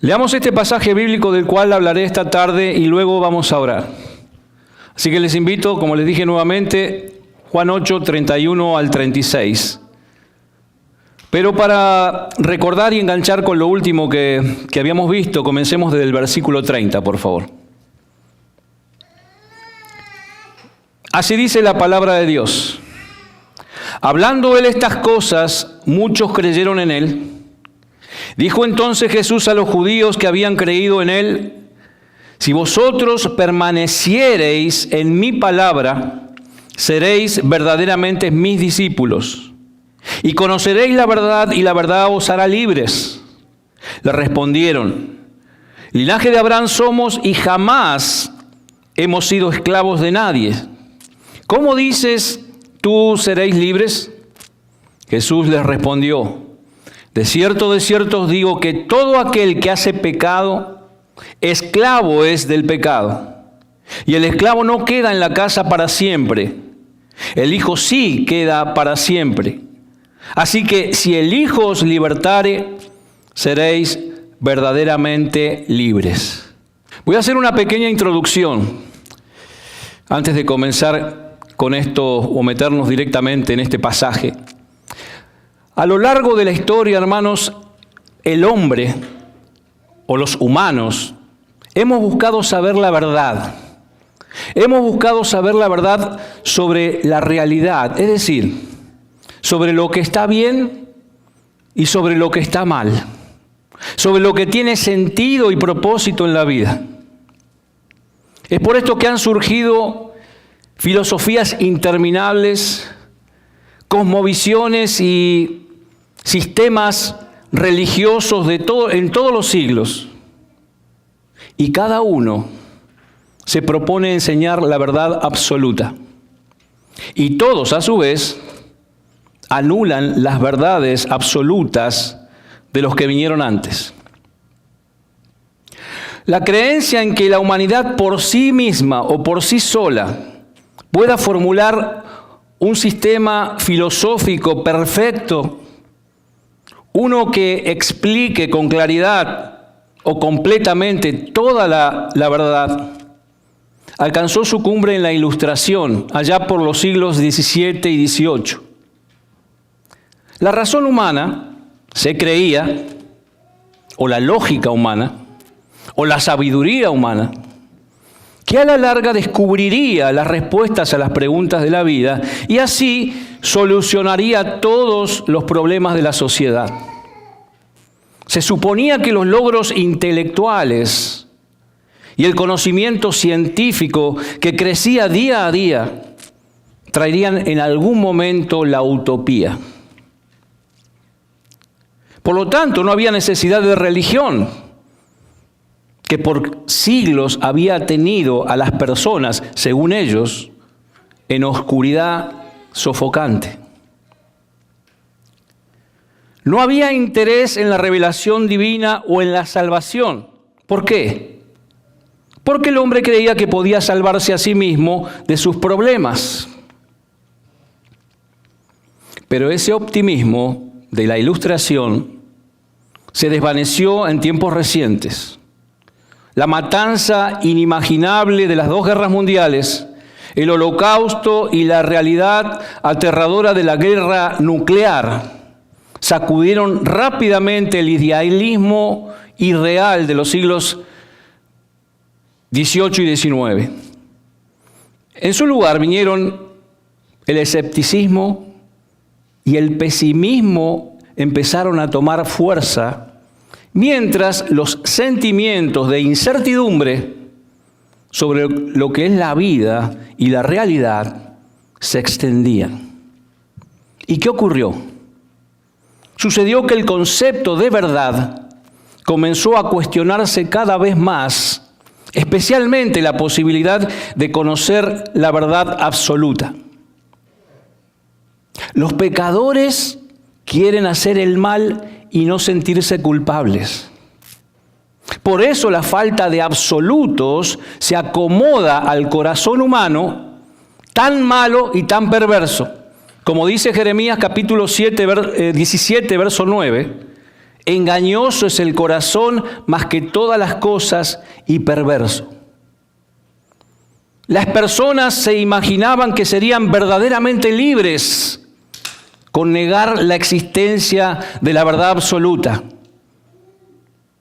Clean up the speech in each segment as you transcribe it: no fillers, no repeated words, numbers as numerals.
Leamos este pasaje bíblico del cual hablaré esta tarde y luego vamos a orar. Así que les invito, como les dije nuevamente, Juan 8, 31 al 36. Pero para recordar y enganchar con lo último que habíamos visto, comencemos desde el versículo 30, por favor. Así dice la palabra de Dios. Hablando él estas cosas, muchos creyeron en él. Dijo entonces Jesús a los judíos que habían creído en él: si vosotros permaneciereis en mi palabra, seréis verdaderamente mis discípulos, y conoceréis la verdad, y la verdad os hará libres. Le respondieron: linaje de Abraham somos, y jamás hemos sido esclavos de nadie. ¿Cómo dices tú seréis libres? Jesús les respondió: de cierto os digo que todo aquel que hace pecado, esclavo es del pecado. Y el esclavo no queda en la casa para siempre, el Hijo sí queda para siempre. Así que si el Hijo os libertare, seréis verdaderamente libres. Voy a hacer una pequeña introducción antes de comenzar con esto o meternos directamente en este pasaje. A lo largo de la historia, hermanos, el hombre o los humanos hemos buscado saber la verdad. Hemos buscado saber la verdad sobre la realidad, es decir, sobre lo que está bien y sobre lo que está mal, sobre lo que tiene sentido y propósito en la vida. Es por esto que han surgido filosofías interminables, cosmovisiones y sistemas religiosos en todos los siglos. Y cada uno se propone enseñar la verdad absoluta. Y todos, a su vez, anulan las verdades absolutas de los que vinieron antes. La creencia en que la humanidad por sí misma o por sí sola pueda formular un sistema filosófico perfecto, uno que explique con claridad o completamente toda la verdad, alcanzó su cumbre en la Ilustración, allá por los siglos XVII y XVIII. La razón humana, se creía, o la lógica humana, o la sabiduría humana, que a la larga descubriría las respuestas a las preguntas de la vida y así solucionaría todos los problemas de la sociedad. Se suponía que los logros intelectuales y el conocimiento científico que crecía día a día traerían en algún momento la utopía. Por lo tanto, no había necesidad de religión, que por siglos había tenido a las personas, según ellos, en oscuridad sofocante. No había interés en la revelación divina o en la salvación. ¿Por qué? Porque el hombre creía que podía salvarse a sí mismo de sus problemas. Pero ese optimismo de la Ilustración se desvaneció en tiempos recientes. La matanza inimaginable de las dos guerras mundiales, el Holocausto y la realidad aterradora de la guerra nuclear sacudieron rápidamente el idealismo irreal de los siglos XVIII y XIX. En su lugar vinieron el escepticismo y el pesimismo empezaron a tomar fuerza, mientras los sentimientos de incertidumbre sobre lo que es la vida y la realidad se extendían. ¿Y qué ocurrió? Sucedió que el concepto de verdad comenzó a cuestionarse cada vez más, especialmente la posibilidad de conocer la verdad absoluta. Los pecadores quieren hacer el mal y no sentirse culpables. Por eso la falta de absolutos se acomoda al corazón humano, tan malo y tan perverso. Como dice Jeremías capítulo 17, verso 9, Engañoso es el corazón más que todas las cosas y perverso. Las personas se imaginaban que serían verdaderamente libres con negar la existencia de la verdad absoluta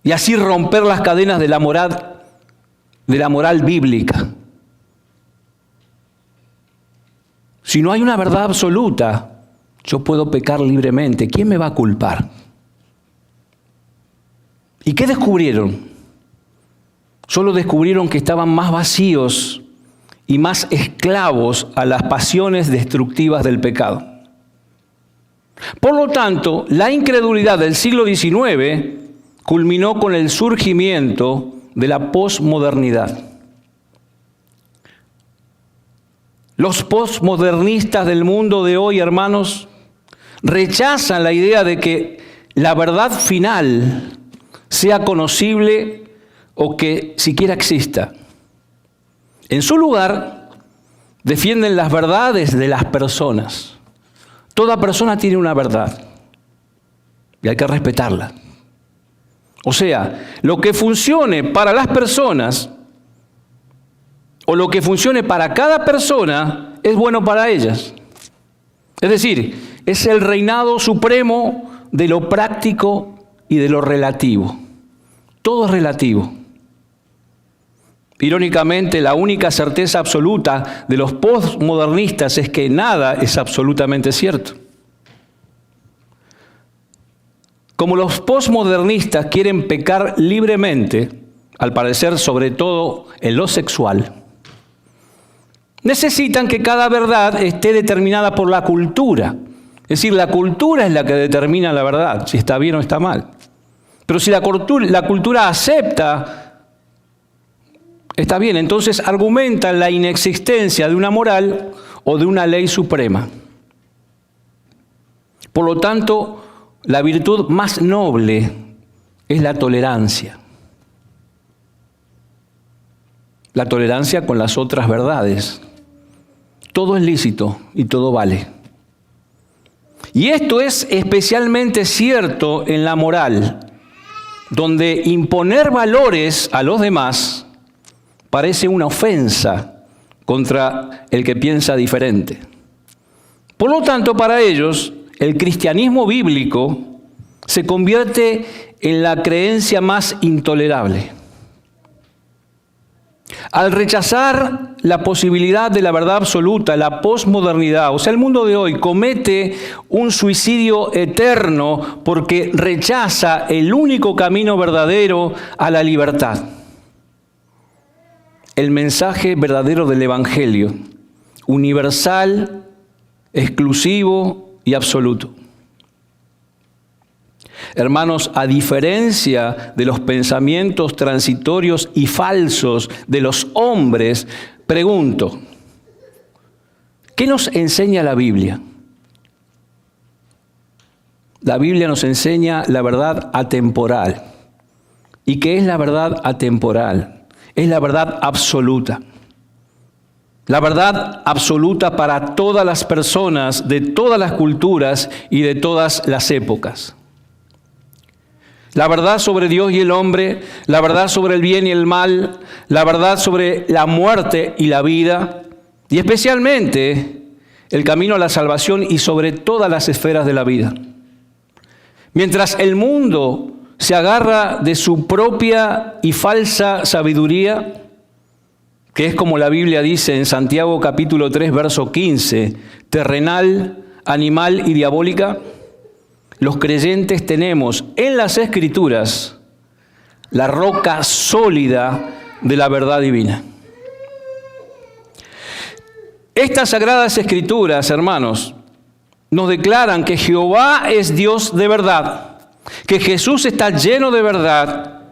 y así romper las cadenas de la moral bíblica. Si no hay una verdad absoluta, yo puedo pecar libremente. ¿Quién me va a culpar? ¿Y qué descubrieron? Solo descubrieron que estaban más vacíos y más esclavos a las pasiones destructivas del pecado. Por lo tanto, la incredulidad del siglo XIX culminó con el surgimiento de la posmodernidad. Los posmodernistas del mundo de hoy, hermanos, rechazan la idea de que la verdad final sea conocible o que siquiera exista. En su lugar, defienden las verdades de las personas. Toda persona tiene una verdad y hay que respetarla. O sea, lo que funcione para las personas o lo que funcione para cada persona es bueno para ellas. Es decir, es el reinado supremo de lo práctico y de lo relativo. Todo es relativo. Irónicamente, la única certeza absoluta de los postmodernistas es que nada es absolutamente cierto. Como los postmodernistas quieren pecar libremente, al parecer sobre todo en lo sexual, necesitan que cada verdad esté determinada por la cultura. Es decir, la cultura es la que determina la verdad, si está bien o está mal. Pero si la cultura acepta, está bien, entonces argumentan la inexistencia de una moral o de una ley suprema. Por lo tanto, la virtud más noble es la tolerancia. La tolerancia con las otras verdades. Todo es lícito y todo vale. Y esto es especialmente cierto en la moral, donde imponer valores a los demás parece una ofensa contra el que piensa diferente. Por lo tanto, para ellos, el cristianismo bíblico se convierte en la creencia más intolerable. Al rechazar la posibilidad de la verdad absoluta, la posmodernidad, o sea, el mundo de hoy comete un suicidio eterno porque rechaza el único camino verdadero a la libertad. El mensaje verdadero del Evangelio, universal, exclusivo y absoluto. Hermanos, a diferencia de los pensamientos transitorios y falsos de los hombres, pregunto, ¿qué nos enseña la Biblia? La Biblia nos enseña la verdad atemporal. ¿Y qué es la verdad atemporal? Es la verdad absoluta. La verdad absoluta para todas las personas, de todas las culturas y de todas las épocas. La verdad sobre Dios y el hombre, la verdad sobre el bien y el mal, la verdad sobre la muerte y la vida, y especialmente el camino a la salvación y sobre todas las esferas de la vida. Mientras el mundo se agarra de su propia y falsa sabiduría, que es como la Biblia dice en Santiago capítulo 3, verso 15, terrenal, animal y diabólica, los creyentes tenemos en las Escrituras la roca sólida de la verdad divina. Estas sagradas Escrituras, hermanos, nos declaran que Jehová es Dios de verdad, que Jesús está lleno de verdad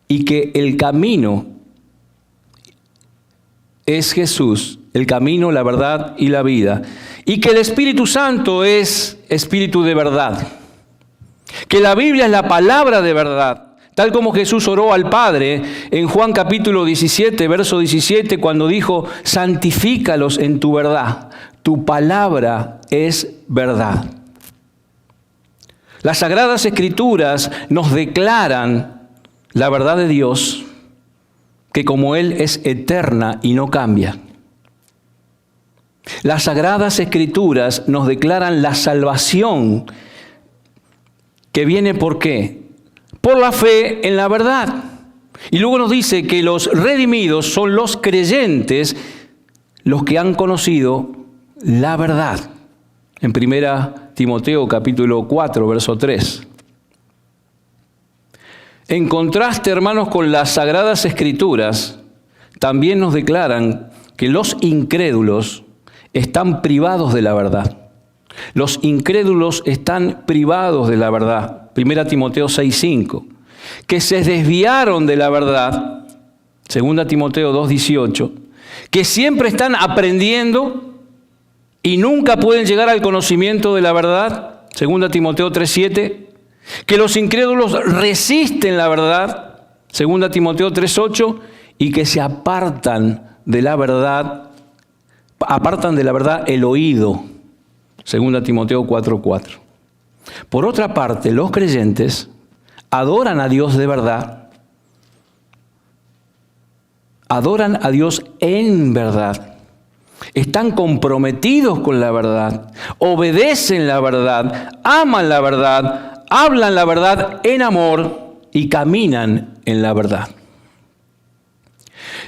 y que el camino es Jesús, el camino, la verdad y la vida. Y que el Espíritu Santo es Espíritu de verdad. Que la Biblia es la palabra de verdad. Tal como Jesús oró al Padre en Juan capítulo 17, verso 17, cuando dijo, santifícalos en tu verdad. Tu palabra es verdad. Las Sagradas Escrituras nos declaran la verdad de Dios, que como Él es eterna y no cambia. Las Sagradas Escrituras nos declaran la salvación que viene ¿por qué? Por la fe en la verdad. Y luego nos dice que los redimidos son los creyentes, los que han conocido la verdad. En 1 Timoteo capítulo 4, verso 3. En contraste, hermanos, con las Sagradas Escrituras, también nos declaran que los incrédulos están privados de la verdad. Los incrédulos están privados de la verdad. 1 Timoteo 6:5. Que se desviaron de la verdad. 2 Timoteo 2:18. Que siempre están aprendiendo y nunca pueden llegar al conocimiento de la verdad. 2 Timoteo 3:7. Que los incrédulos resisten la verdad. 2 Timoteo 3:8. Y que se apartan de la verdad el oído. 2 Timoteo 4:4. Por otra parte, los creyentes adoran a Dios de verdad. Adoran a Dios en verdad. Están comprometidos con la verdad. Obedecen la verdad. Aman la verdad. Hablan la verdad en amor y caminan en la verdad.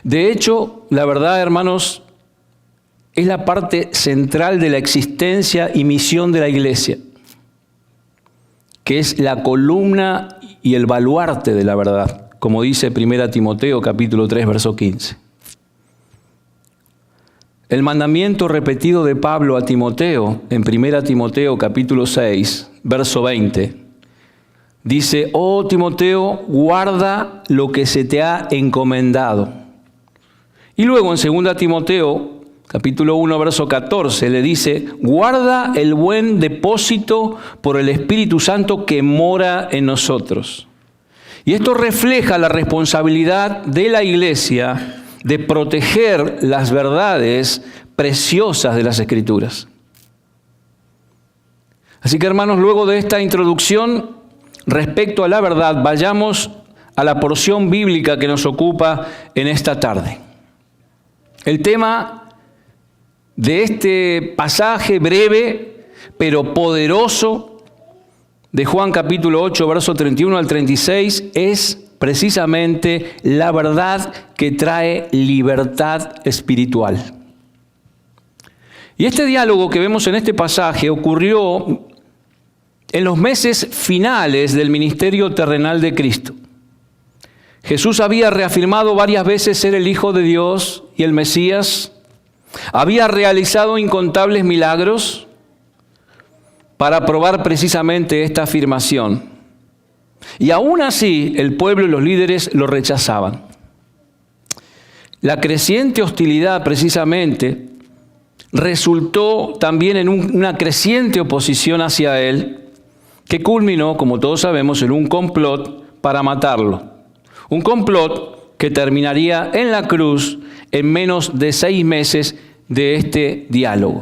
De hecho, la verdad, hermanos, es la parte central de la existencia y misión de la iglesia, que es la columna y el baluarte de la verdad, como dice 1 Timoteo capítulo 3, verso 15. El mandamiento repetido de Pablo a Timoteo en 1 Timoteo capítulo 6, verso 20, dice: oh Timoteo, guarda lo que se te ha encomendado. Y luego en 2 Timoteo capítulo 1, verso 14, le dice: guarda el buen depósito por el Espíritu Santo que mora en nosotros. Y esto refleja la responsabilidad de la iglesia de proteger las verdades preciosas de las Escrituras. Así que, hermanos, luego de esta introducción respecto a la verdad, vayamos a la porción bíblica que nos ocupa en esta tarde. El tema de este pasaje breve, pero poderoso, de Juan capítulo 8, verso 31 al 36, es precisamente la verdad que trae libertad espiritual. Y este diálogo que vemos en este pasaje ocurrió en los meses finales del ministerio terrenal de Cristo. Jesús había reafirmado varias veces ser el Hijo de Dios y el Mesías. Había realizado incontables milagros para probar precisamente esta afirmación. Y aún así, el pueblo y los líderes lo rechazaban. La creciente hostilidad, precisamente, resultó también en una creciente oposición hacia él, que culminó, como todos sabemos, en un complot para matarlo. Un complot que terminaría en la cruz en menos de 6 meses de este diálogo.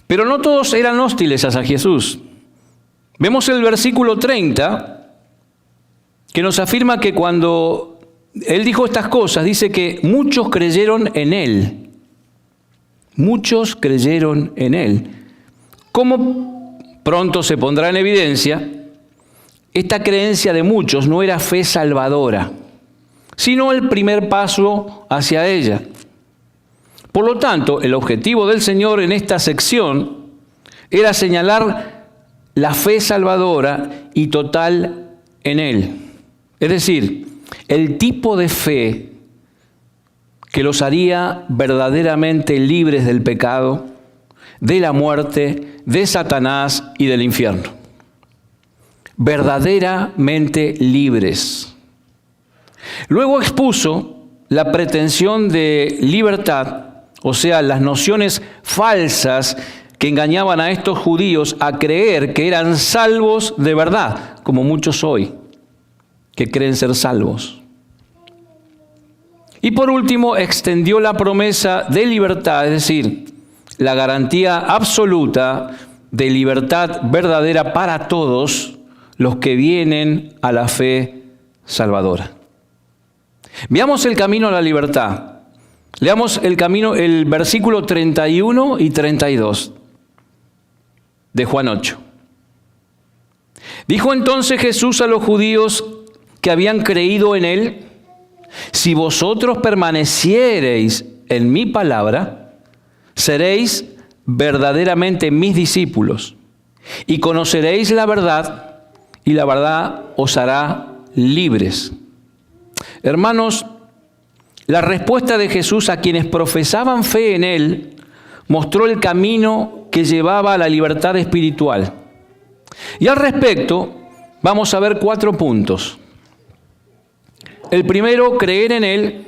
Pero no todos eran hostiles a Jesús. Vemos el versículo 30, que nos afirma que cuando él dijo estas cosas, dice que muchos creyeron en él. Muchos creyeron en él. Como pronto se pondrá en evidencia, esta creencia de muchos no era fe salvadora, sino el primer paso hacia ella. Por lo tanto, el objetivo del Señor en esta sección era señalar la fe salvadora y total en Él. Es decir, el tipo de fe que los haría verdaderamente libres del pecado, de la muerte, de Satanás y del infierno. Verdaderamente libres. Luego expuso la pretensión de libertad, o sea, las nociones falsas que engañaban a estos judíos a creer que eran salvos de verdad, como muchos hoy, que creen ser salvos. Y por último, extendió la promesa de libertad, es decir, la garantía absoluta de libertad verdadera para todos los que vienen a la fe salvadora. Veamos el camino a la libertad. Leamos el versículo 31 y 32 de Juan 8. Dijo entonces Jesús a los judíos que habían creído en él: si vosotros permaneciereis en mi palabra, seréis verdaderamente mis discípulos, y conoceréis la verdad, y la verdad os hará libres. Hermanos, la respuesta de Jesús a quienes profesaban fe en él mostró el camino que llevaba a la libertad espiritual. Y al respecto, vamos a ver 4 puntos. El primero, creer en él.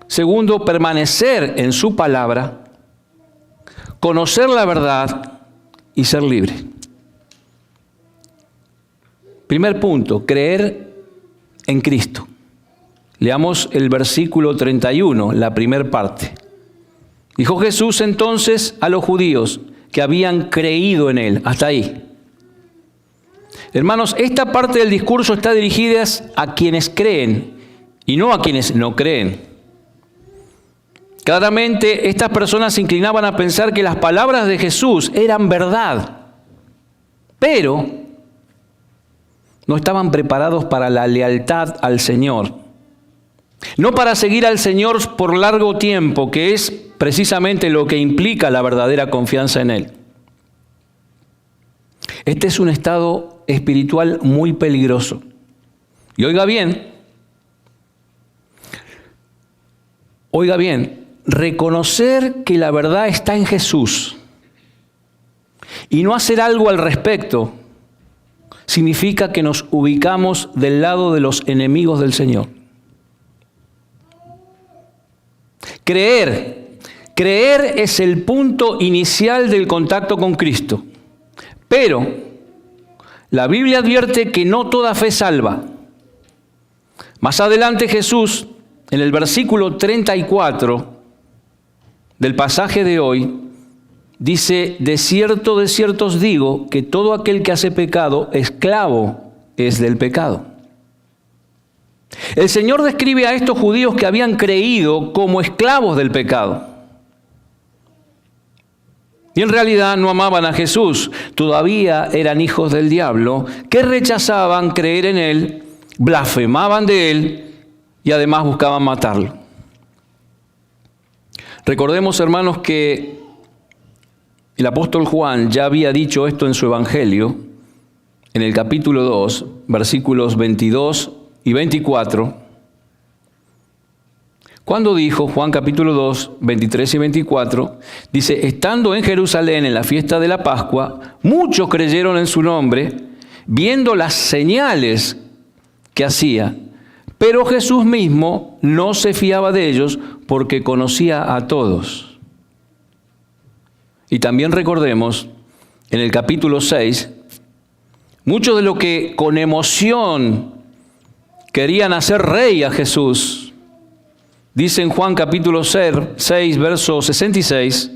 Segundo, permanecer en su palabra. Conocer la verdad y ser libre. Primer punto, creer en Cristo. Leamos el versículo 31, la primera parte. Dijo Jesús entonces a los judíos que habían creído en él. Hasta ahí. Hermanos, esta parte del discurso está dirigida a quienes creen y no a quienes no creen. Claramente, estas personas se inclinaban a pensar que las palabras de Jesús eran verdad, pero no estaban preparados para la lealtad al Señor. No para seguir al Señor por largo tiempo, que es precisamente lo que implica la verdadera confianza en Él. Este es un estado espiritual muy peligroso. Y oiga bien, reconocer que la verdad está en Jesús y no hacer algo al respecto significa que nos ubicamos del lado de los enemigos del Señor. Creer es el punto inicial del contacto con Cristo. Pero la Biblia advierte que no toda fe salva. Más adelante Jesús, en el versículo 34 del pasaje de hoy, dice: de cierto os digo que todo aquel que hace pecado, esclavo es del pecado. El Señor describe a estos judíos que habían creído como esclavos del pecado. Y en realidad no amaban a Jesús, todavía eran hijos del diablo, que rechazaban creer en Él, blasfemaban de Él y además buscaban matarlo. Recordemos, hermanos, que el apóstol Juan ya había dicho esto en su Evangelio, en el capítulo 2, versículos 22 y 24, cuando dijo, Juan capítulo 2, 23 y 24, dice: estando en Jerusalén en la fiesta de la Pascua, muchos creyeron en su nombre, viendo las señales que hacía, pero Jesús mismo no se fiaba de ellos porque conocía a todos. Y también recordemos, en el capítulo 6, muchos de los que con emoción querían hacer rey a Jesús, dice en Juan capítulo 6, verso 66,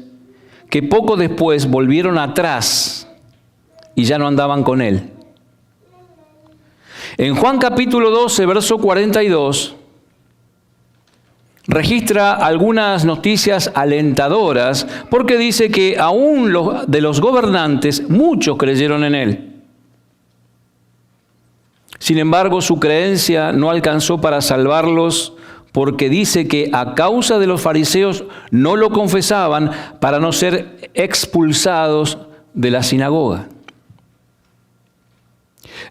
que poco después volvieron atrás y ya no andaban con él. En Juan capítulo 12, verso 42, registra algunas noticias alentadoras porque dice que aún de los gobernantes muchos creyeron en él. Sin embargo, su creencia no alcanzó para salvarlos, porque dice que a causa de los fariseos no lo confesaban para no ser expulsados de la sinagoga.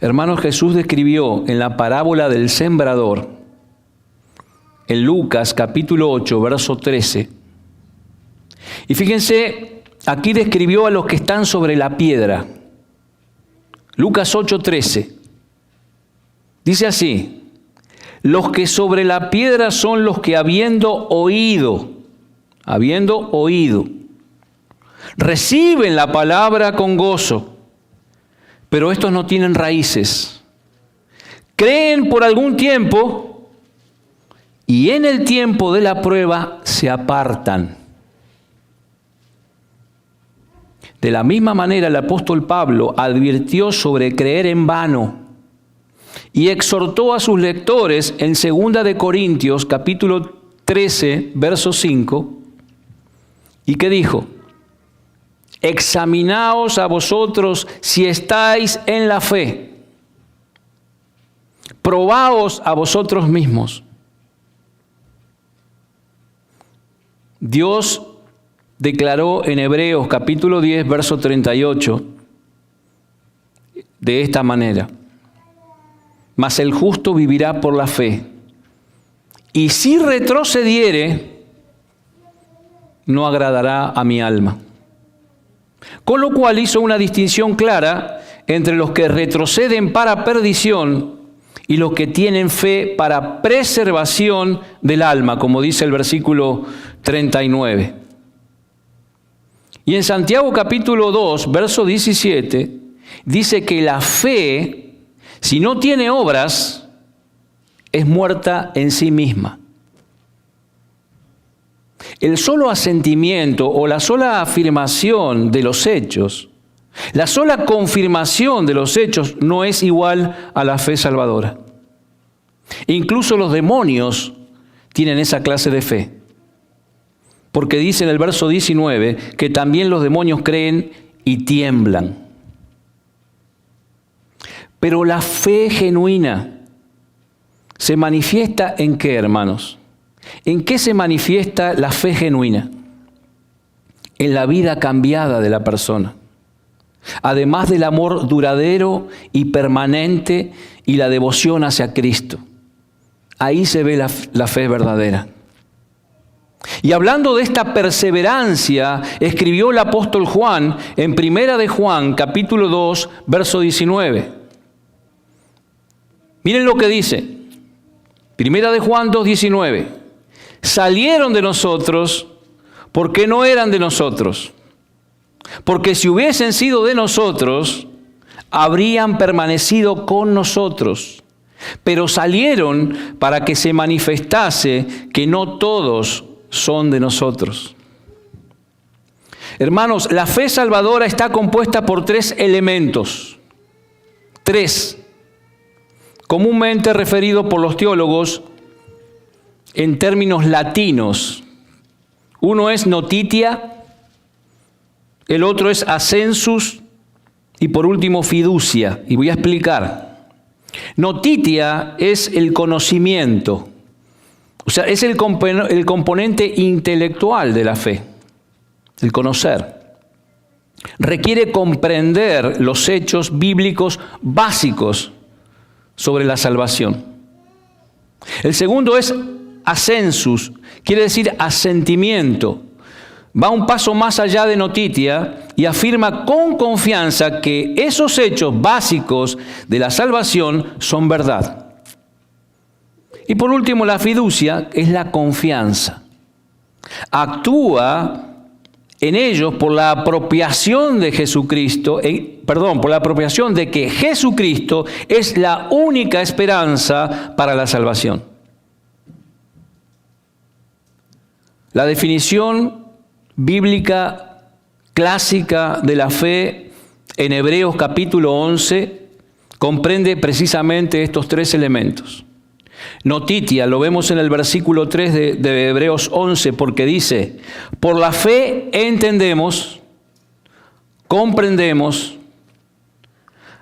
Hermanos, Jesús describió en la parábola del sembrador, en Lucas capítulo 8, verso 13. Y fíjense, aquí describió a los que están sobre la piedra. Lucas 8, 13. Dice así: los que sobre la piedra son los que habiendo oído, reciben la palabra con gozo, pero estos no tienen raíces. Creen por algún tiempo y en el tiempo de la prueba se apartan. De la misma manera, el apóstol Pablo advirtió sobre creer en vano y exhortó a sus lectores en 2 de Corintios, capítulo 13, verso 5, ¿y qué dijo? Examinaos a vosotros si estáis en la fe. Probaos a vosotros mismos. Dios declaró en Hebreos capítulo 10, verso 38, de esta manera: mas el justo vivirá por la fe, y si retrocediere, no agradará a mi alma. Con lo cual hizo una distinción clara entre los que retroceden para perdición y los que tienen fe para preservación del alma, como dice el versículo 39. Y en Santiago capítulo 2, verso 17, dice que la fe, si no tiene obras, es muerta en sí misma. El solo asentimiento o la sola afirmación de los hechos, la sola confirmación de los hechos no es igual a la fe salvadora. Incluso los demonios tienen esa clase de fe. Porque dice en el verso 19 que también los demonios creen y tiemblan. Pero la fe genuina se manifiesta ¿en qué, hermanos? ¿En qué se manifiesta la fe genuina? En la vida cambiada de la persona. Además del amor duradero y permanente y la devoción hacia Cristo. Ahí se ve la fe verdadera. Y hablando de esta perseverancia, escribió el apóstol Juan en 1 de Juan, capítulo 2, verso 19. Miren lo que dice. 1 de Juan 2, 19. Salieron de nosotros porque no eran de nosotros. Porque si hubiesen sido de nosotros, habrían permanecido con nosotros. Pero salieron para que se manifestase que no todos son de nosotros. Hermanos, la fe salvadora está compuesta por 3 elementos. 3. Comúnmente referido por los teólogos en términos latinos. Uno es notitia, el otro es ascensus y por último fiducia. Y voy a explicar. Notitia es el conocimiento, o sea, es el componente intelectual de la fe, el conocer. Requiere comprender los hechos bíblicos básicos sobre la salvación. El segundo es ascensus, quiere decir asentimiento. Va un paso más allá de notitia y afirma con confianza que esos hechos básicos de la salvación son verdad. Y por último, la fiducia es la confianza. Actúa en ellos por la apropiación de Jesucristo, por la apropiación de que Jesucristo es la única esperanza para la salvación. La definición bíblica clásica de la fe en Hebreos capítulo 11 comprende precisamente estos 3 elementos. Notitia, lo vemos en el versículo 3 de Hebreos 11, porque dice: por la fe entendemos, comprendemos.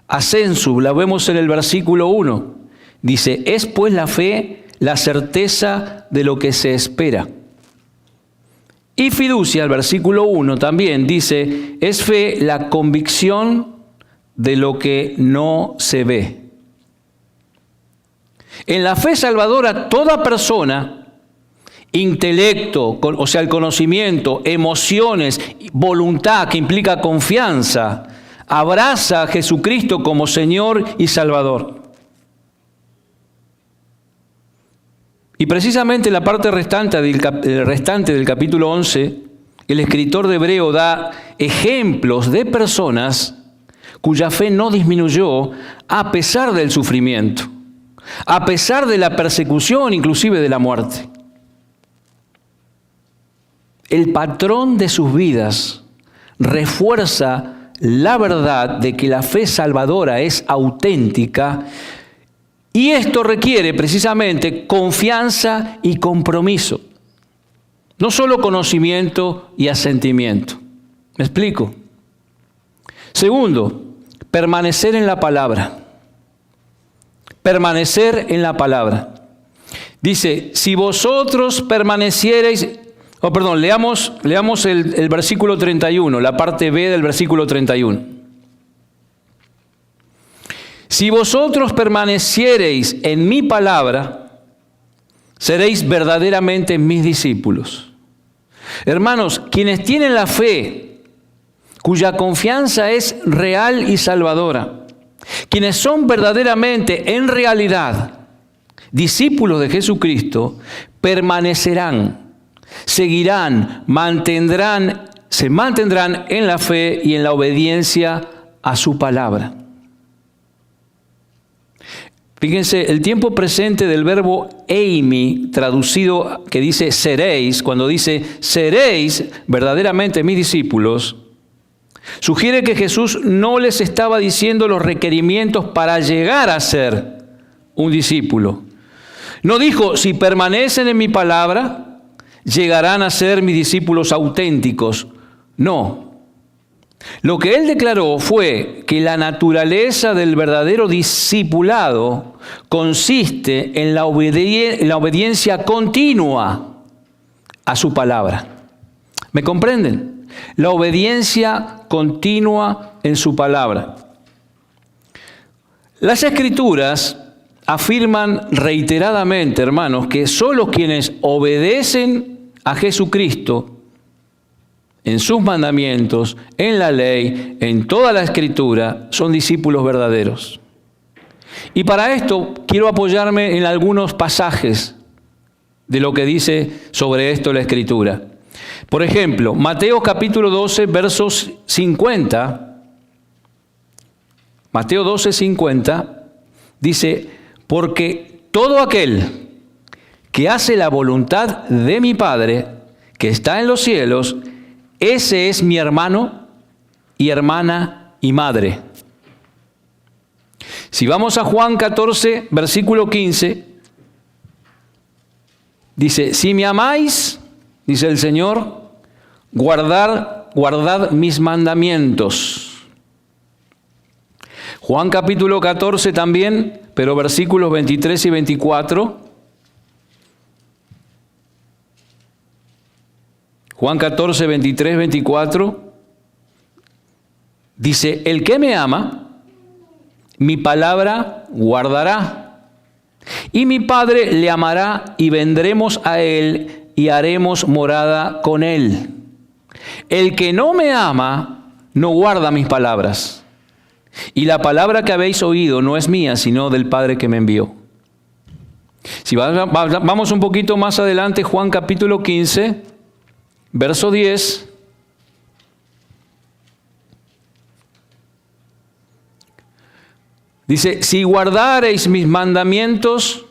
Ascensus, la vemos en el versículo 1. Dice: es pues la fe la certeza de lo que se espera. Y fiducia, el versículo 1 también dice: es fe la convicción de lo que no se ve. En la fe salvadora, toda persona, intelecto, o sea, el conocimiento, emociones, voluntad, que implica confianza, abraza a Jesucristo como Señor y Salvador. Y precisamente en la parte restante del capítulo 11, el escritor de Hebreo da ejemplos de personas cuya fe no disminuyó a pesar del sufrimiento, a pesar de la persecución, inclusive de la muerte. El patrón de sus vidas refuerza la verdad de que la fe salvadora es auténtica, y esto requiere precisamente confianza y compromiso, no solo conocimiento y asentimiento. ¿Me explico? Segundo, permanecer en la palabra. Permanecer en la palabra. Dice, si vosotros permaneciereis, leamos el versículo 31, la parte B del versículo 31. Si vosotros permaneciereis en mi palabra, seréis verdaderamente mis discípulos. Hermanos, quienes tienen la fe, cuya confianza es real y salvadora, quienes son verdaderamente, en realidad, discípulos de Jesucristo, permanecerán, seguirán, se mantendrán en la fe y en la obediencia a su palabra. Fíjense, el tiempo presente del verbo eimi, traducido que dice seréis, cuando dice seréis verdaderamente mis discípulos, sugiere que Jesús no les estaba diciendo los requerimientos para llegar a ser un discípulo. No dijo, si permanecen en mi palabra, llegarán a ser mis discípulos auténticos. No. Lo que él declaró fue que la naturaleza del verdadero discipulado consiste en la obediencia continua a su palabra. ¿Me comprenden? La obediencia continua en su palabra. Las Escrituras afirman reiteradamente, hermanos, que solo quienes obedecen a Jesucristo en sus mandamientos, en la ley, en toda la Escritura, son discípulos verdaderos. Y para esto quiero apoyarme en algunos pasajes de lo que dice sobre esto la Escritura. Por ejemplo, Mateo capítulo 12, versos 50. Mateo 12, 50 dice, porque todo aquel que hace la voluntad de mi Padre, que está en los cielos, ese es mi hermano y hermana y madre. Si vamos a Juan 14, versículo 15, dice, si me amáis, dice el Señor, guardad mis mandamientos. Juan capítulo 14 también, pero versículos 23 y 24. Juan 14, 23, 24, dice, el que me ama, mi palabra guardará, y mi Padre le amará, y vendremos a él, y haremos morada con él. El que no me ama, no guarda mis palabras, y la palabra que habéis oído no es mía, sino del Padre que me envió. Si vamos un poquito más adelante, Juan capítulo 15, verso 10, dice, si guardareis mis mandamientos,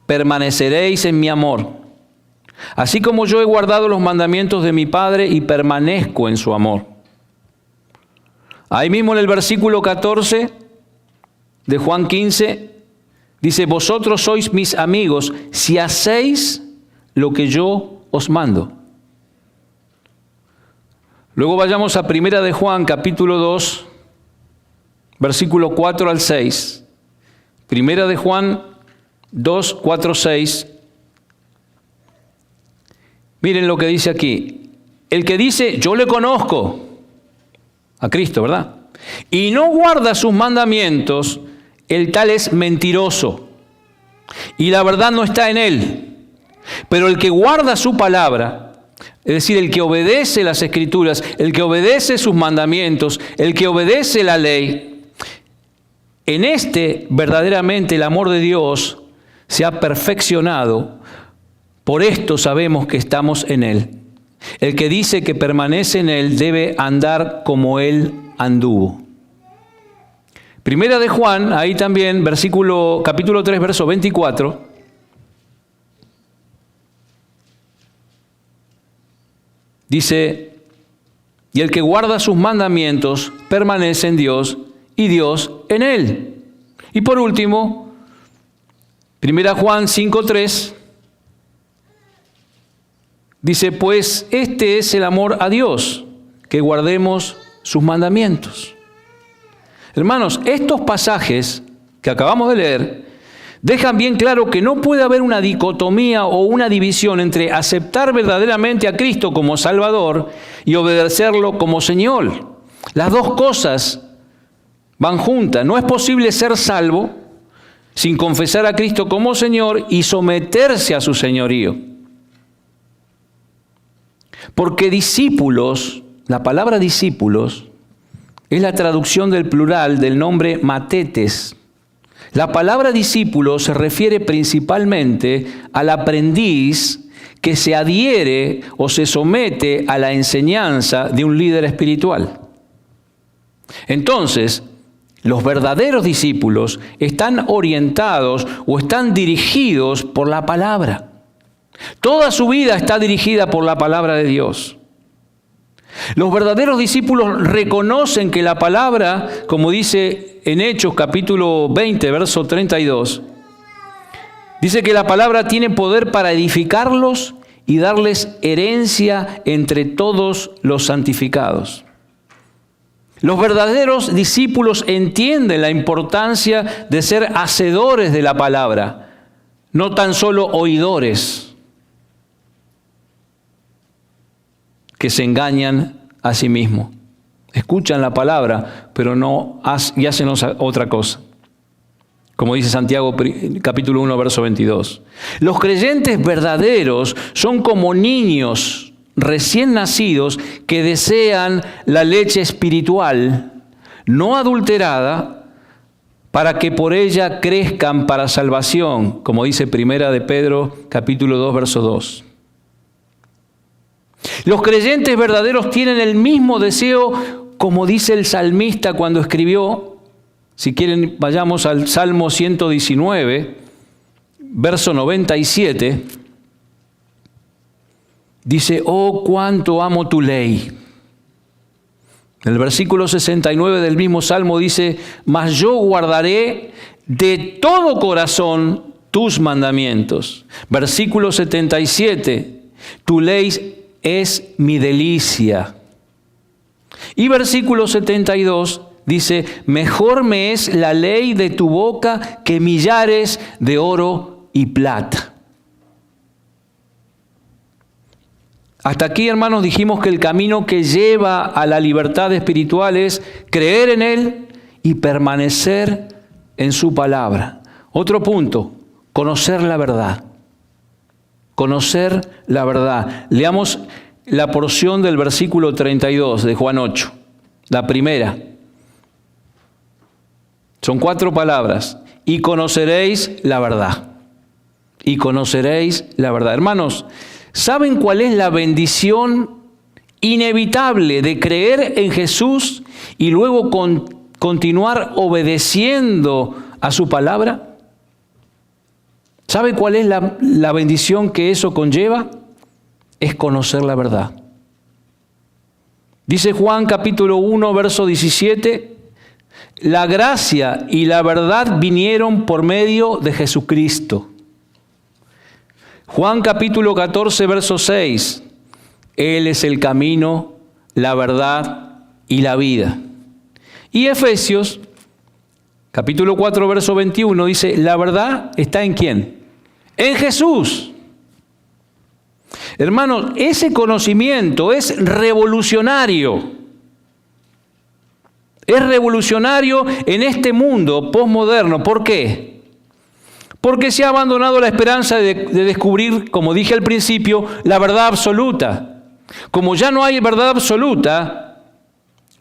permaneceréis en mi amor, así como yo he guardado los mandamientos de mi Padre y permanezco en su amor. Ahí mismo en el versículo 14 de Juan 15, dice, vosotros sois mis amigos si hacéis lo que yo os mando. Luego vayamos a Primera de Juan, capítulo 2, versículo 4 al 6. Primera de Juan 2, 4, 6. Miren lo que dice aquí. El que dice, yo le conozco, a Cristo, ¿verdad? Y no guarda sus mandamientos, el tal es mentiroso, y la verdad no está en él. Pero el que guarda su palabra, es decir, el que obedece las Escrituras, el que obedece sus mandamientos, el que obedece la ley, en este verdaderamente el amor de Dios se ha perfeccionado. Por esto sabemos que estamos en Él. El que dice que permanece en Él debe andar como Él anduvo. Primera de Juan, ahí también, capítulo 3, verso 24. Dice Y el que guarda sus mandamientos permanece en Dios y Dios en él. Y por último, 1 Juan 5:3 dice, pues este es el amor a Dios, que guardemos sus mandamientos. Hermanos, estos pasajes que acabamos de leer dejan bien claro que no puede haber una dicotomía o una división entre aceptar verdaderamente a Cristo como Salvador y obedecerlo como Señor. Las dos cosas van juntas. No es posible ser salvo sin confesar a Cristo como Señor y someterse a su señorío. Porque discípulos, la palabra discípulos, es la traducción del plural del nombre matetes. La palabra discípulo se refiere principalmente al aprendiz que se adhiere o se somete a la enseñanza de un líder espiritual. Entonces, los verdaderos discípulos están orientados o están dirigidos por la palabra. Toda su vida está dirigida por la palabra de Dios. Los verdaderos discípulos reconocen que la palabra, como dice en Hechos capítulo 20, verso 32, dice que la palabra tiene poder para edificarlos y darles herencia entre todos los santificados. Los verdaderos discípulos entienden la importancia de ser hacedores de la palabra, no tan solo oidores que se engañan a sí mismos. Escuchan la palabra, pero no y hacen otra cosa. Como dice Santiago capítulo 1, verso 22. Los creyentes verdaderos son como niños recién nacidos que desean la leche espiritual, no adulterada, para que por ella crezcan para salvación, como dice Primera de Pedro capítulo 2, verso 2. Los creyentes verdaderos tienen el mismo deseo, como dice el salmista cuando escribió, si quieren vayamos al Salmo 119, verso 97, dice, oh, cuánto amo tu ley. El versículo 69 del mismo Salmo dice, mas yo guardaré de todo corazón tus mandamientos. Versículo 77, tu ley es mi delicia. Y versículo 72 dice, mejor me es la ley de tu boca que millares de oro y plata. Hasta aquí, hermanos, dijimos que el camino que lleva a la libertad espiritual es creer en Él y permanecer en su palabra. Otro punto, conocer la verdad. Conocer la verdad. Leamos la porción del versículo 32 de Juan 8, la primera. Son 4 palabras. Y conoceréis la verdad. Y conoceréis la verdad. Hermanos, ¿saben cuál es la bendición inevitable de creer en Jesús y luego continuar obedeciendo a su palabra? ¿Sabe cuál es la bendición que eso conlleva? Es conocer la verdad. Dice Juan capítulo 1, verso 17, la gracia y la verdad vinieron por medio de Jesucristo. Juan capítulo 14, verso 6, Él es el camino, la verdad y la vida. Y Efesios capítulo 4, verso 21 dice, la verdad está ¿en quién? En Jesús. Hermanos, ese conocimiento es revolucionario. Es revolucionario en este mundo posmoderno. ¿Por qué? Porque se ha abandonado la esperanza de descubrir, como dije al principio, la verdad absoluta. Como ya no hay verdad absoluta,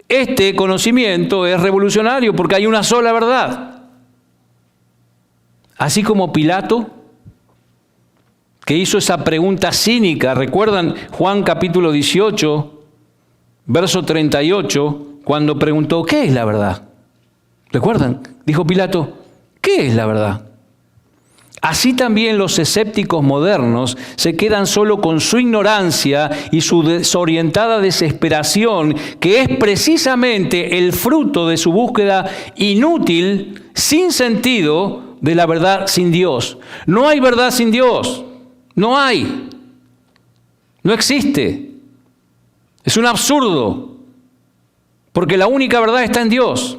este conocimiento es revolucionario porque hay una sola verdad. Así como Pilato, que hizo esa pregunta cínica, ¿recuerdan Juan capítulo 18, verso 38, cuando preguntó, ¿qué es la verdad? ¿Recuerdan? Dijo Pilato, ¿qué es la verdad? Así también los escépticos modernos se quedan solo con su ignorancia y su desorientada desesperación, que es precisamente el fruto de su búsqueda inútil, sin sentido, de la verdad sin Dios. No hay verdad sin Dios. No hay. No existe. Es un absurdo, porque la única verdad está en Dios.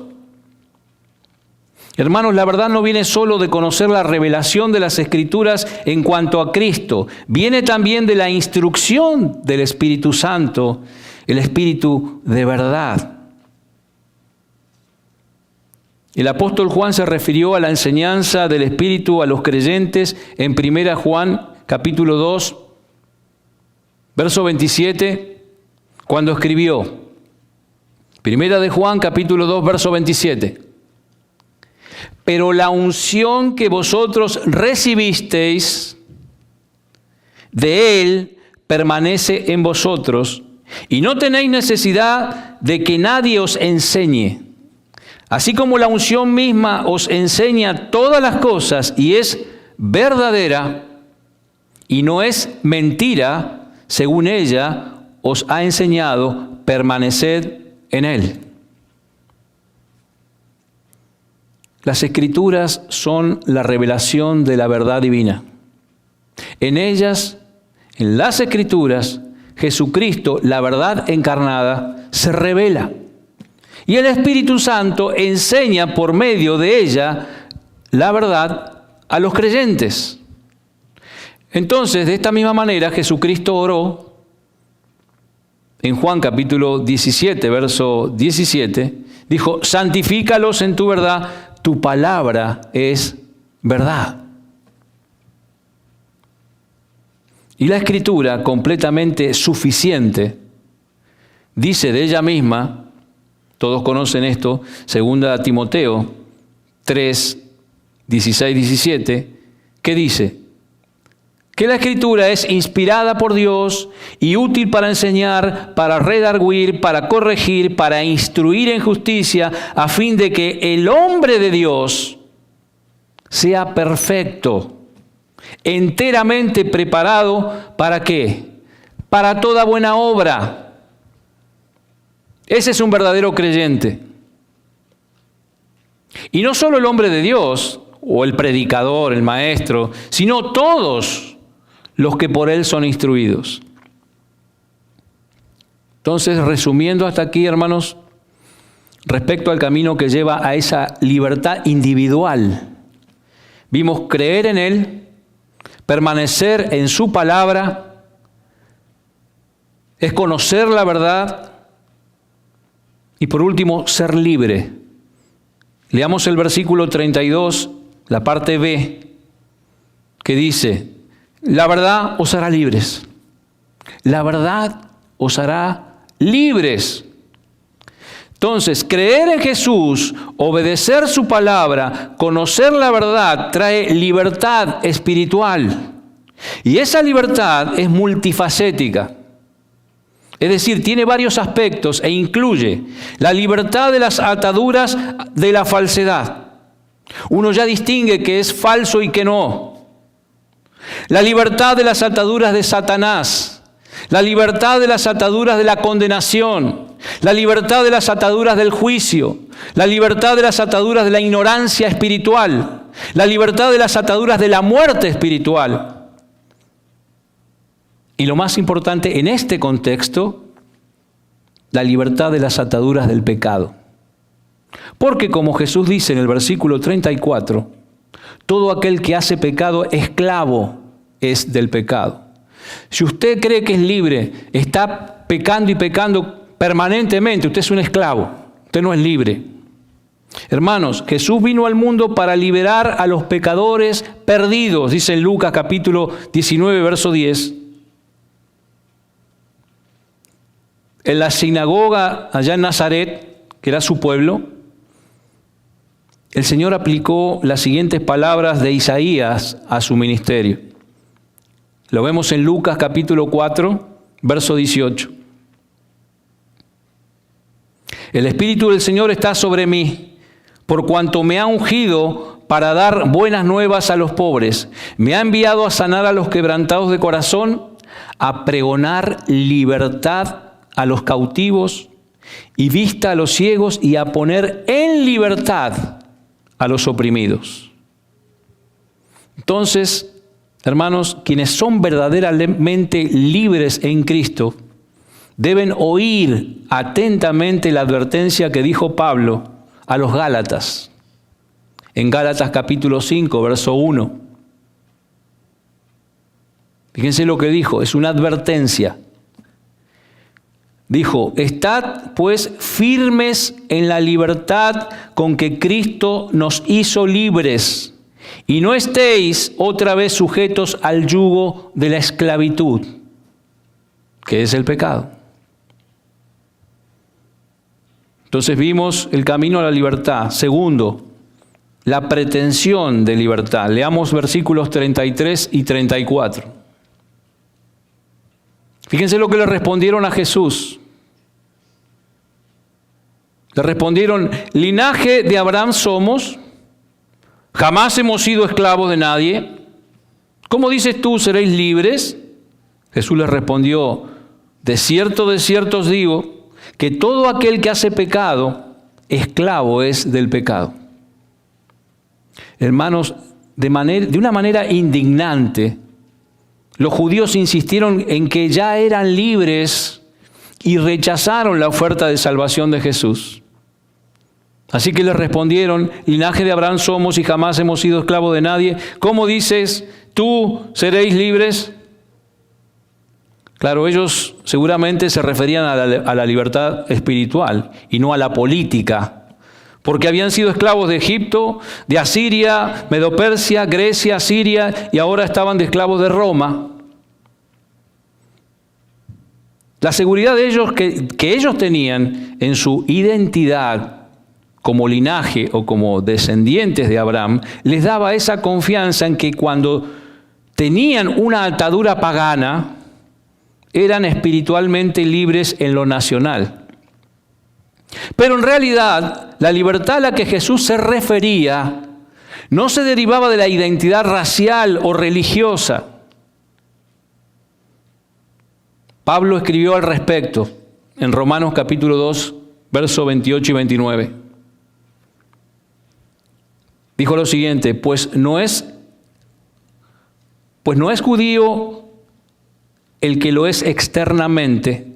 Hermanos, la verdad no viene solo de conocer la revelación de las Escrituras en cuanto a Cristo, viene también de la instrucción del Espíritu Santo, el Espíritu de verdad. El apóstol Juan se refirió a la enseñanza del Espíritu a los creyentes en 1 Juan capítulo 2, verso 27, cuando escribió, 1 de Juan capítulo 2, verso 27. Pero la unción que vosotros recibisteis de Él permanece en vosotros, y no tenéis necesidad de que nadie os enseñe. Así como la unción misma os enseña todas las cosas y es verdadera y no es mentira, según ella os ha enseñado, permaneced en Él. Las Escrituras son la revelación de la verdad divina. En ellas, en las Escrituras, Jesucristo, la verdad encarnada, se revela. Y el Espíritu Santo enseña por medio de ella la verdad a los creyentes. Entonces, de esta misma manera, Jesucristo oró en Juan capítulo 17, verso 17, dijo, santifícalos en tu verdad, tu palabra es verdad. Y la Escritura, completamente suficiente, dice de ella misma, todos conocen esto, 2 Timoteo 3, 16, 17, que dice que la Escritura es inspirada por Dios y útil para enseñar, para redarguir, para corregir, para instruir en justicia, a fin de que el hombre de Dios sea perfecto, enteramente preparado, ¿para qué? Para toda buena obra. Ese es un verdadero creyente. Y no solo el hombre de Dios, o el predicador, el maestro, sino todos los que por él son instruidos. Entonces, resumiendo hasta aquí, hermanos, respecto al camino que lleva a esa libertad individual, vimos creer en Él, permanecer en su palabra, es conocer la verdad y por último, ser libre. Leamos el versículo 32, la parte B, que dice, la verdad os hará libres. La verdad os hará libres. Entonces, creer en Jesús, obedecer su palabra, conocer la verdad, trae libertad espiritual. Y esa libertad es multifacética. Es decir, tiene varios aspectos e incluye la libertad de las ataduras de la falsedad. Uno ya distingue que es falso y que no. La libertad de las ataduras de Satanás. La libertad de las ataduras de la condenación. La libertad de las ataduras del juicio. La libertad de las ataduras de la ignorancia espiritual. La libertad de las ataduras de la muerte espiritual. Y lo más importante en este contexto, la libertad de las ataduras del pecado. Porque como Jesús dice en el versículo 34, todo aquel que hace pecado, esclavo es del pecado. Si usted cree que es libre, está pecando y pecando permanentemente, usted es un esclavo, usted no es libre. Hermanos, Jesús vino al mundo para liberar a los pecadores perdidos, dice en Lucas capítulo 19, verso 10. En la sinagoga allá en Nazaret, que era su pueblo, el Señor aplicó las siguientes palabras de Isaías a su ministerio. Lo vemos en Lucas capítulo 4, verso 18. El Espíritu del Señor está sobre mí, por cuanto me ha ungido para dar buenas nuevas a los pobres. Me ha enviado a sanar a los quebrantados de corazón, a pregonar libertad a los cautivos y vista a los ciegos y a poner en libertad a los oprimidos. Entonces, hermanos, quienes son verdaderamente libres en Cristo deben oír atentamente la advertencia que dijo Pablo a los Gálatas, en Gálatas capítulo 5, verso 1. Fíjense lo que dijo, es una advertencia. Dijo, estad pues firmes en la libertad con que Cristo nos hizo libres, y no estéis otra vez sujetos al yugo de la esclavitud, que es el pecado. Entonces vimos el camino a la libertad. Segundo, la pretensión de libertad. Leamos versículos 33 y 34. Fíjense lo que le respondieron a Jesús. Le respondieron, linaje de Abraham somos, jamás hemos sido esclavos de nadie. ¿Cómo dices tú, seréis libres? Jesús les respondió, de cierto os digo, que todo aquel que hace pecado, esclavo es del pecado. Hermanos, de una manera indignante, los judíos insistieron en que ya eran libres y rechazaron la oferta de salvación de Jesús. Así que les respondieron, linaje de Abraham somos y jamás hemos sido esclavos de nadie. ¿Cómo dices, tú seréis libres? Claro, ellos seguramente se referían a la libertad espiritual y no a la política, porque habían sido esclavos de Egipto, de Asiria, Medo-Persia, Grecia, Siria, y ahora estaban de esclavos de Roma. La seguridad de ellos que ellos tenían en su identidad como linaje o como descendientes de Abraham, les daba esa confianza en que cuando tenían una atadura pagana, eran espiritualmente libres en lo nacional. Pero en realidad, la libertad a la que Jesús se refería no se derivaba de la identidad racial o religiosa. Pablo escribió al respecto en Romanos capítulo 2, versos 28 y 29. Dijo lo siguiente, pues no es judío el que lo es externamente,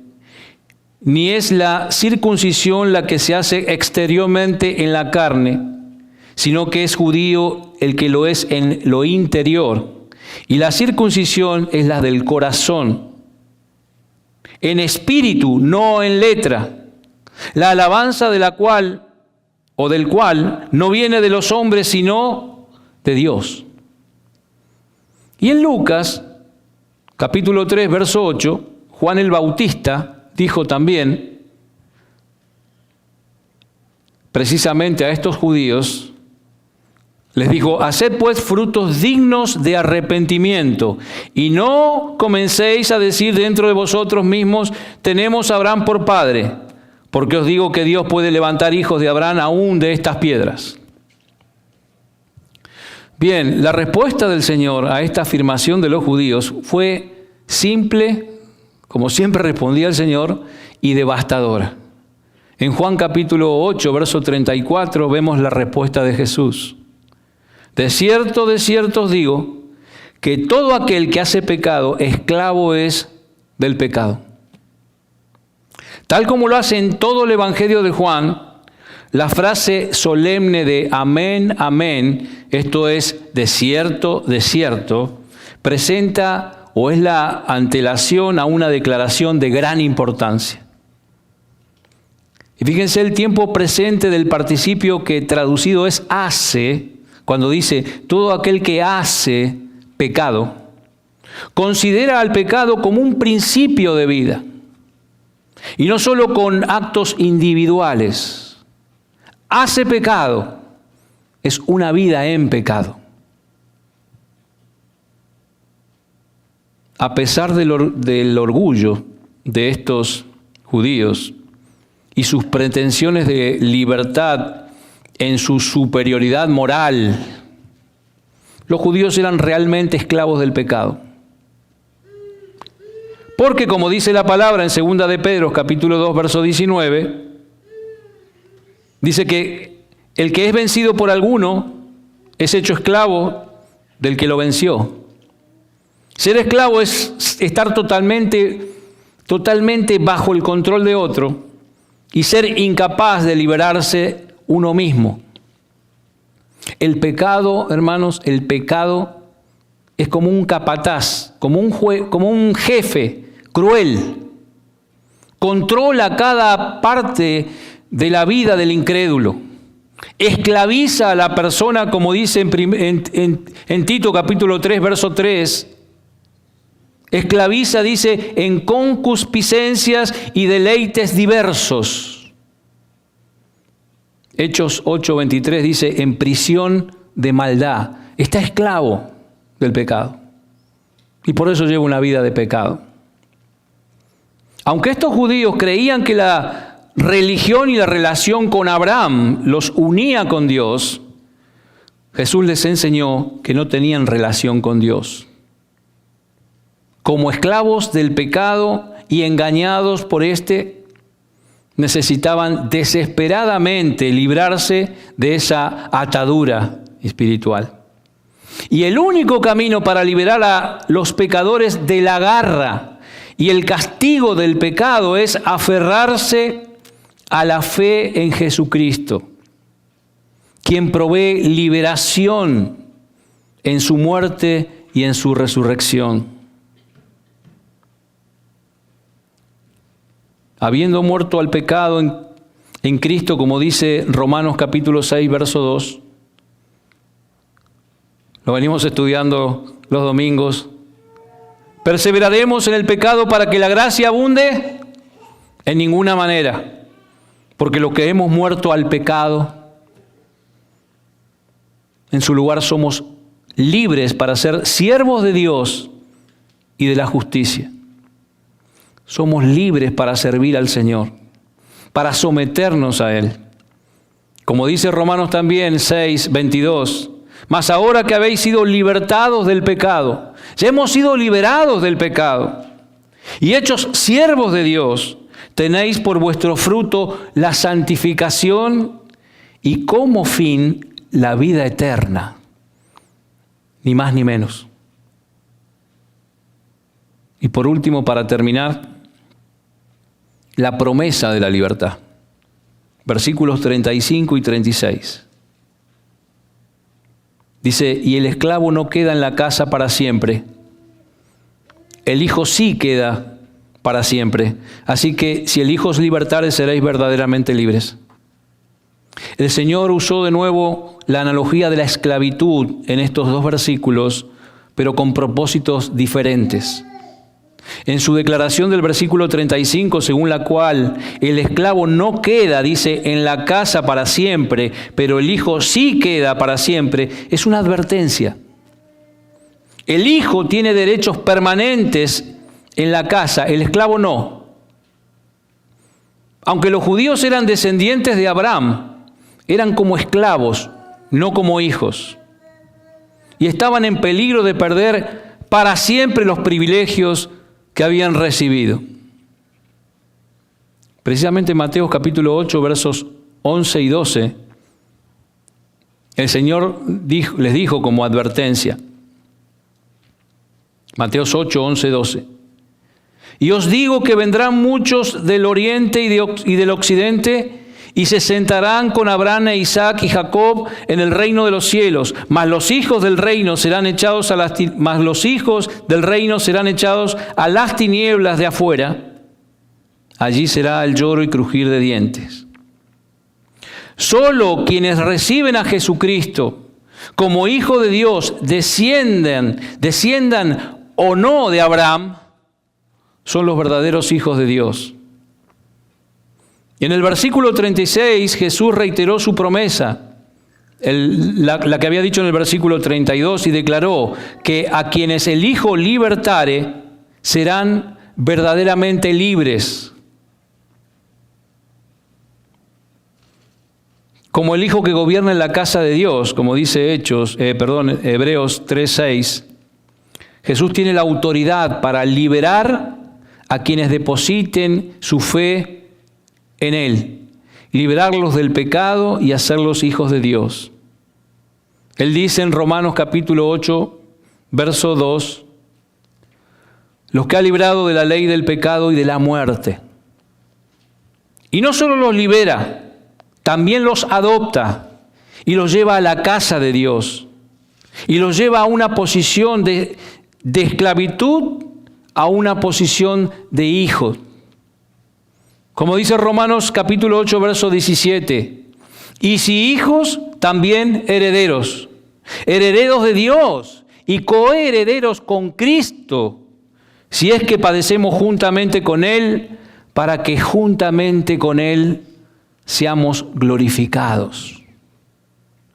ni es la circuncisión la que se hace exteriormente en la carne, sino que es judío el que lo es en lo interior. Y la circuncisión es la del corazón, en espíritu, no en letra, la alabanza de la cual o del cual no viene de los hombres, sino de Dios. Y en Lucas, capítulo 3, verso 8, Juan el Bautista dijo también, precisamente a estos judíos, les dijo, haced pues frutos dignos de arrepentimiento, y no comencéis a decir dentro de vosotros mismos, tenemos a Abraham por padre, porque os digo que Dios puede levantar hijos de Abraham aún de estas piedras. Bien, la respuesta del Señor a esta afirmación de los judíos fue simple, como siempre respondía el Señor, y devastadora. En Juan capítulo 8, verso 34, vemos la respuesta de Jesús. De cierto os digo, que todo aquel que hace pecado, esclavo es del pecado. Tal como lo hace en todo el Evangelio de Juan, la frase solemne de amén, amén, esto es de cierto, presenta o es la antelación a una declaración de gran importancia. Y fíjense el tiempo presente del participio que traducido es hace, cuando dice todo aquel que hace pecado, considera al pecado como un principio de vida. Y no solo con actos individuales. Hace pecado, es una vida en pecado. A pesar del orgullo de estos judíos y sus pretensiones de libertad en su superioridad moral, los judíos eran realmente esclavos del pecado. Porque como dice la palabra en 2 de Pedro, capítulo 2, verso 19, dice que el que es vencido por alguno es hecho esclavo del que lo venció. Ser esclavo es estar totalmente bajo el control de otro y ser incapaz de liberarse uno mismo. El pecado, hermanos, el pecado es como un capataz, como un jefe cruel. Controla cada parte de la vida del incrédulo. Esclaviza a la persona, como dice en Tito capítulo 3, verso 3. Esclaviza, dice, en concupiscencias y deleites diversos. Hechos 8:23 dice, en prisión de maldad. Está esclavo del pecado. Y por eso lleva una vida de pecado. Aunque estos judíos creían que la religión y la relación con Abraham los unía con Dios, Jesús les enseñó que no tenían relación con Dios. Como esclavos del pecado y engañados por éste, necesitaban desesperadamente librarse de esa atadura espiritual. Y el único camino para liberar a los pecadores de la garra y el castigo del pecado es aferrarse a la fe en Jesucristo, quien provee liberación en su muerte y en su resurrección. Habiendo muerto al pecado en Cristo, como dice Romanos capítulo 6, verso 2, lo venimos estudiando los domingos, ¿perseveraremos en el pecado para que la gracia abunde? En ninguna manera, porque los que hemos muerto al pecado, en su lugar somos libres para ser siervos de Dios y de la justicia. Somos libres para servir al Señor, para someternos a Él. Como dice Romanos también 6, 22, mas ahora que habéis sido libertados del pecado, ya hemos sido liberados del pecado y hechos siervos de Dios, tenéis por vuestro fruto la santificación y como fin la vida eterna, ni más ni menos. Y por último, para terminar, la promesa de la libertad. Versículos 35 y 36. Dice, y el esclavo no queda en la casa para siempre. El Hijo sí queda para siempre. Así que si el Hijo os libertare, seréis verdaderamente libres. El Señor usó de nuevo la analogía de la esclavitud en estos dos versículos, pero con propósitos diferentes. En su declaración del versículo 35, según la cual el esclavo no queda, dice, en la casa para siempre, pero el Hijo sí queda para siempre, es una advertencia. El Hijo tiene derechos permanentes en la casa, el esclavo no. Aunque los judíos eran descendientes de Abraham, eran como esclavos, no como hijos. Y estaban en peligro de perder para siempre los privilegios que habían recibido. Precisamente en Mateo capítulo 8, versos 11 y 12, el Señor les dijo como advertencia, Mateo 8, 11, 12, y os digo que vendrán muchos del oriente y del occidente y se sentarán con Abraham e Isaac y Jacob en el reino de los cielos, mas los hijos del reino serán echados a las tinieblas de afuera. Allí será el lloro y crujir de dientes. Solo quienes reciben a Jesucristo como Hijo de Dios, desciendan o no de Abraham, son los verdaderos hijos de Dios. Y en el versículo 36 Jesús reiteró su promesa, la que había dicho en el versículo 32, y declaró que a quienes el Hijo libertare serán verdaderamente libres. como el hijo que gobierna en la casa de Dios, como dice Hebreos 3:6, Jesús tiene la autoridad para liberar a quienes depositen su fe en Él, liberarlos del pecado y hacerlos hijos de Dios. Él dice en Romanos capítulo 8, verso 2, los que ha librado de la ley del pecado y de la muerte. Y no solo los libera, también los adopta y los lleva a la casa de Dios y los lleva a una posición de esclavitud a una posición de hijo. Como dice Romanos capítulo 8, verso 17, y si hijos, también herederos, herederos de Dios y coherederos con Cristo, si es que padecemos juntamente con Él, para que juntamente con Él seamos glorificados.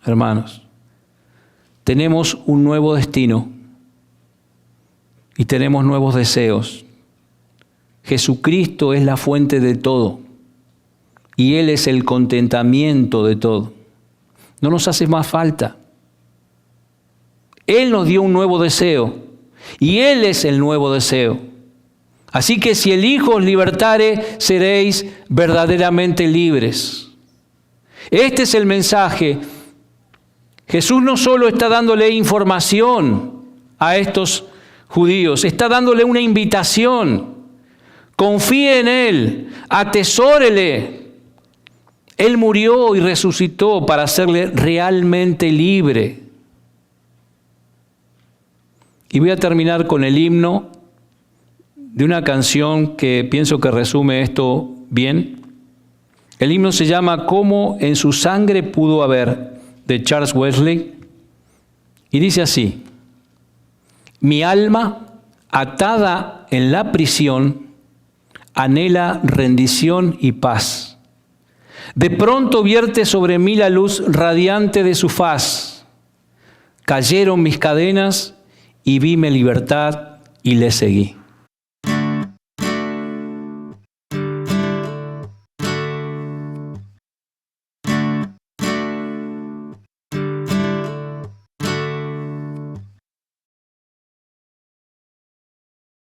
Hermanos, tenemos un nuevo destino y tenemos nuevos deseos. Jesucristo es la fuente de todo y Él es el contentamiento de todo. No nos hace más falta. Él nos dio un nuevo deseo y Él es el nuevo deseo. Así que si el Hijo os libertare, seréis verdaderamente libres. Este es el mensaje. Jesús no solo está dándole información a estos judíos, está dándole una invitación. Confíe en Él, atesórele. Él murió y resucitó para hacerle realmente libre. Y voy a terminar con el himno de una canción que pienso que resume esto bien. El himno se llama «Cómo en su sangre pudo haber», de Charles Wesley, y dice así: mi alma, atada en la prisión, anhela rendición y paz. De pronto vierte sobre mí la luz radiante de su faz. Cayeron mis cadenas y vi mi libertad y le seguí.